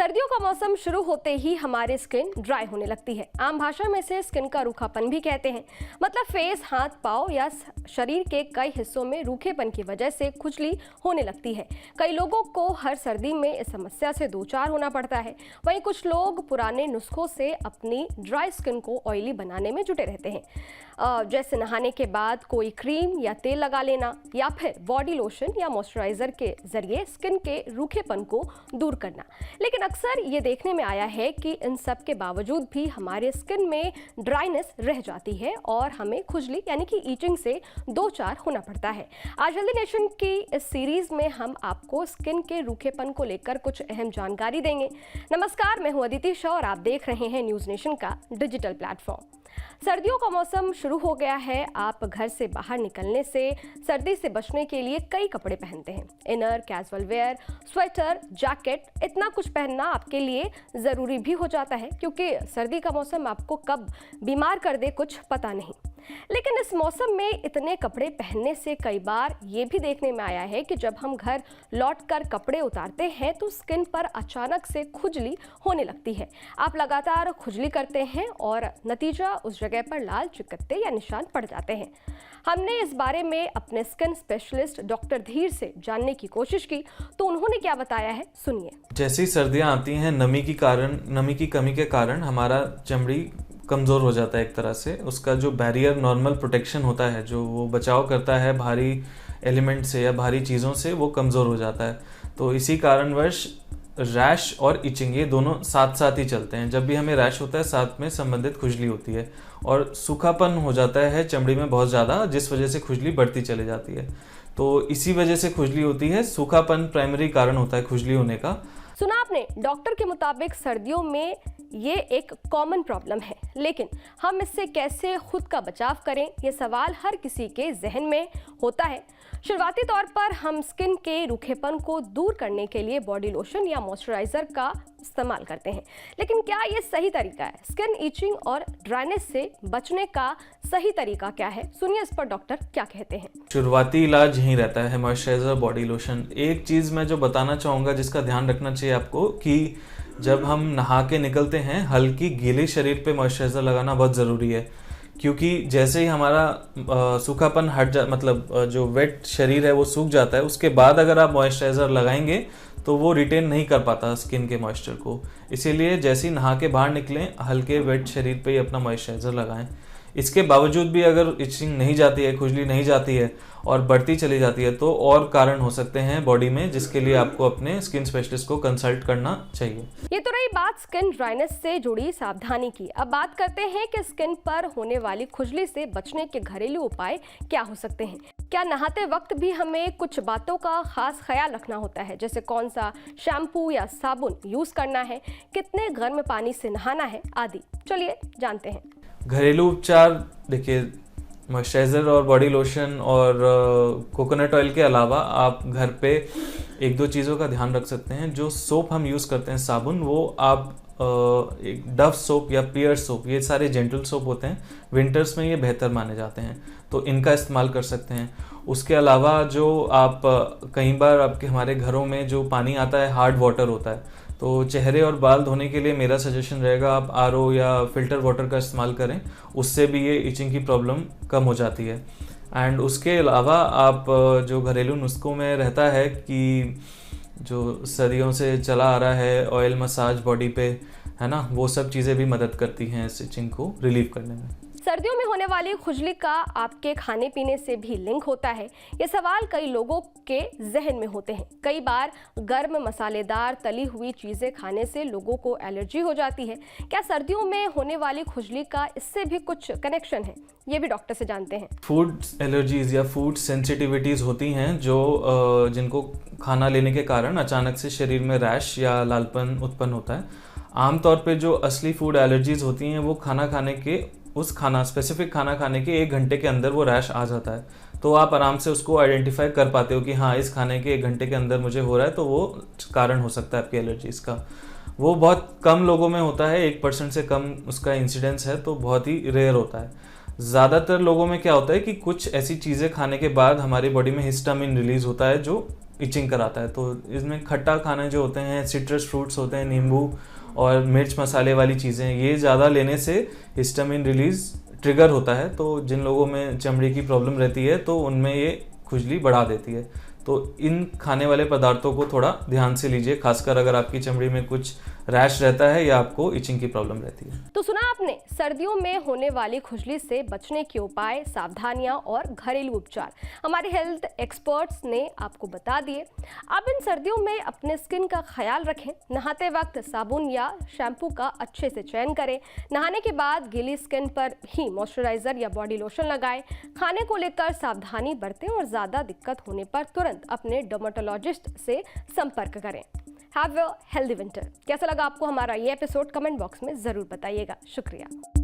सर्दियों का मौसम शुरू होते ही हमारी स्किन ड्राई होने लगती है। आम भाषा में इसे स्किन का रूखापन भी कहते हैं। मतलब फेस, हाथ, पाँव या शरीर के कई हिस्सों में रूखेपन की वजह से खुजली होने लगती है। कई लोगों को हर सर्दी में इस समस्या से दो चार होना पड़ता है। वहीं कुछ लोग पुराने नुस्खों से अपनी ड्राई स्किन को ऑयली बनाने में जुटे रहते हैं, जैसे नहाने के बाद कोई क्रीम या तेल लगा लेना या फिर बॉडी लोशन या मॉइस्चराइजर के जरिए स्किन के रूखेपन को दूर करना। लेकिन अक्सर ये देखने में आया है कि इन सब के बावजूद भी हमारे स्किन में ड्राइनेस रह जाती है और हमें खुजली यानी कि ईचिंग से दो चार होना पड़ता है। आज हेल्दी नेशन की इस सीरीज में हम आपको स्किन के रूखेपन को लेकर कुछ अहम जानकारी देंगे। नमस्कार, मैं हूं अदिति शाह और आप देख रहे हैं न्यूज नेशन का डिजिटल प्लेटफॉर्म। सर्दियों का मौसम शुरू हो गया है। आप घर से बाहर निकलने से सर्दी से बचने के लिए कई कपड़े पहनते हैं। Inner, casual wear, sweater, jacket, इतना कुछ पहनना आपके लिए ज़रूरी भी हो जाता है क्योंकि सर्दी का मौसम आपको कब बीमार कर दे कुछ पता नहीं। लेकिन इस मौसम में इतने कपड़े पहनने से कई बार ये भी देखने में आया है कि जब हम घर लौटकर कपड़े उतारते हैं तो स्किन पर अचानक से खुजली होने लगती है। आप लगातार खुजली करते हैं और नतीजा उस जगह पर लाल चिकत्ते या निशान पड़ जाते हैं। हमने इस बारे में अपने स्किन स्पेशलिस्ट डॉक्टर धीर से जानने की कोशिश की तो उन्होंने क्या बताया है, सुनिए। जैसे ही सर्दियाँ आती हैं, नमी की कमी के कारण हमारा चमड़ी कमज़ोर हो जाता है। एक तरह से उसका जो बैरियर नॉर्मल प्रोटेक्शन होता है, जो वो बचाव करता है भारी एलिमेंट से या भारी चीज़ों से, वो कमज़ोर हो जाता है। तो इसी कारणवश रैश और इचिंग ये दोनों साथ साथ ही चलते हैं। जब भी हमें रैश होता है साथ में संबंधित खुजली होती है और सूखापन हो जाता है चमड़ी में बहुत ज़्यादा, जिस वजह से खुजली बढ़ती चली जाती है। तो इसी वजह से खुजली होती है। सूखापन प्राइमरी कारण होता है खुजली होने का। सुना आपने, डॉक्टर के मुताबिक सर्दियों में ये एक कॉमन प्रॉब्लम है, लेकिन हम इससे कैसे खुद का बचाव करें, ये सवाल हर किसी के जहन में होता है। शुरुआती तौर पर हम स्किन के रूखेपन को दूर करने के लिए बॉडी लोशन या मॉइस्चराइजर का इस्तेमाल करते हैं, लेकिन क्या ये सही तरीका है? स्किन ईचिंग और ड्राइनेस से बचने का सही तरीका क्या है? सुनिए इस पर डॉक्टर क्या कहते हैं। शुरुआती इलाज यही रहता है, मॉइस्चराइजर, बॉडी लोशन। एक चीज़ मैं जो बताना चाहूँगा जिसका ध्यान रखना चाहिए आपको, कि जब हम नहा के निकलते हैं हल्की गीले शरीर पे मॉइस्चराइजर लगाना बहुत ज़रूरी है, क्योंकि जैसे ही हमारा सूखापन मतलब जो वेट शरीर है वो सूख जाता है, उसके बाद अगर आप मॉइस्चराइजर लगाएंगे तो वो रिटेन नहीं कर पाता स्किन के मॉइस्चर को। इसीलिए जैसे ही नहा के बाहर निकलें हल्के वेट शरीर पे ही अपना मॉइस्चराइजर लगाएं। इसके बावजूद भी अगर इचिंग नहीं जाती है, खुजली नहीं जाती है और बढ़ती चली जाती है, तो और कारण हो सकते हैं बॉडी में, जिसके लिए आपको अपने स्किन स्पेशलिस्ट को कंसल्ट करना चाहिए। ये तो रही बात स्किन ड्राइनेस से जुड़ी सावधानी की। अब बात करते हैं कि स्किन पर होने वाली खुजली से बचने के घरेलू उपाय क्या हो सकते हैं। क्या नहाते वक्त भी हमें कुछ बातों का खास ख्याल रखना होता है, जैसे कौन सा शैम्पू या साबुन यूज करना है, कितने गर्म पानी से नहाना है आदि? चलिए जानते हैं। घरेलू उपचार देखिए, मॉइस्चराइज़र और बॉडी लोशन और कोकोनट ऑयल के अलावा आप घर पे एक दो चीज़ों का ध्यान रख सकते हैं। जो सोप हम यूज़ करते हैं, साबुन, वो आप एक डव सोप या पियर सोप, ये सारे जेंटल सोप होते हैं, विंटर्स में ये बेहतर माने जाते हैं, तो इनका इस्तेमाल कर सकते हैं। उसके अलावा जो आप कई बार हमारे घरों में जो पानी आता है हार्ड वाटर होता है, तो चेहरे और बाल धोने के लिए मेरा सजेशन रहेगा आप आरओ या फिल्टर वाटर का इस्तेमाल करें, उससे भी ये इचिंग की प्रॉब्लम कम हो जाती है। एंड उसके अलावा आप जो घरेलू नुस्खों में रहता है कि जो सदियों से चला आ रहा है, ऑयल मसाज बॉडी पे, है ना, वो सब चीज़ें भी मदद करती हैं इस इचिंग को रिलीव करने में। सर्दियों में होने वाली खुजली का आपके खाने पीने से भी लिंक होता है। ये सवाल कई लोगों के जहन में होते हैं। कई बार गर्म, मसालेदार, तली हुई चीज़ें खाने से लोगों को एलर्जी हो जाती है। क्या सर्दियों में होने वाली खुजली का इससे भी कुछ कनेक्शन है? ये भी डॉक्टर से जानते हैं। फूड एलर्जीज या फूड सेंसिटिविटीज़ होती हैं जो जिनको खाना लेने के कारण अचानक से शरीर में रैश या लालपन उत्पन्न होता है। आमतौर पे जो असली फूड एलर्जीज होती हैं वो स्पेसिफिक खाना खाने के 1 घंटे के अंदर वो रैश आ जाता है, तो आप आराम से उसको आइडेंटिफाई कर पाते हो कि हाँ, इस खाने के 1 घंटे के अंदर मुझे हो रहा है, तो वो कारण हो सकता है आपकी एलर्जीज का। वो बहुत कम लोगों में होता है, 1% से कम उसका इंसिडेंस है, तो बहुत ही रेयर होता है। ज़्यादातर लोगों में क्या होता है कि कुछ ऐसी चीज़ें खाने के बाद हमारी बॉडी में हिस्टामिन रिलीज होता है जो इचिंग कराता है। तो इसमें खट्टा खाने जो होते हैं, सिट्रस फ्रूट्स होते हैं, नींबू और मिर्च मसाले वाली चीज़ें, ये ज़्यादा लेने से हिस्टामिन रिलीज ट्रिगर होता है। तो जिन लोगों में चमड़ी की प्रॉब्लम रहती है तो उनमें ये खुजली बढ़ा देती है। तो इन खाने वाले पदार्थों को थोड़ा ध्यान से लीजिए, खासकर अगर आपकी चमड़ी में कुछ रैश रहता है या आपको इचिंग की प्रॉब्लम रहती है। तो सुना आपने सर्दियों में होने वाली खुजली से बचने के उपाय, सावधानियां और घरेलू उपचार हमारे हेल्थ एक्सपर्ट्स ने आपको बता दिए। अब इन सर्दियों में अपने स्किन का ख्याल रखें। नहाते वक्त साबुन या शैम्पू का अच्छे से चयन करें। नहाने के बाद गीली स्किन पर ही मॉइस्चराइजर या बॉडी लोशन लगाएं। खाने को लेकर सावधानी बरतें और ज़्यादा दिक्कत होने पर तुरंत अपने डर्मेटोलॉजिस्ट से संपर्क करें। Have a healthy winter. कैसा लगा आपको हमारा ये एपिसोड? कमेंट बॉक्स में ज़रूर बताइएगा। शुक्रिया।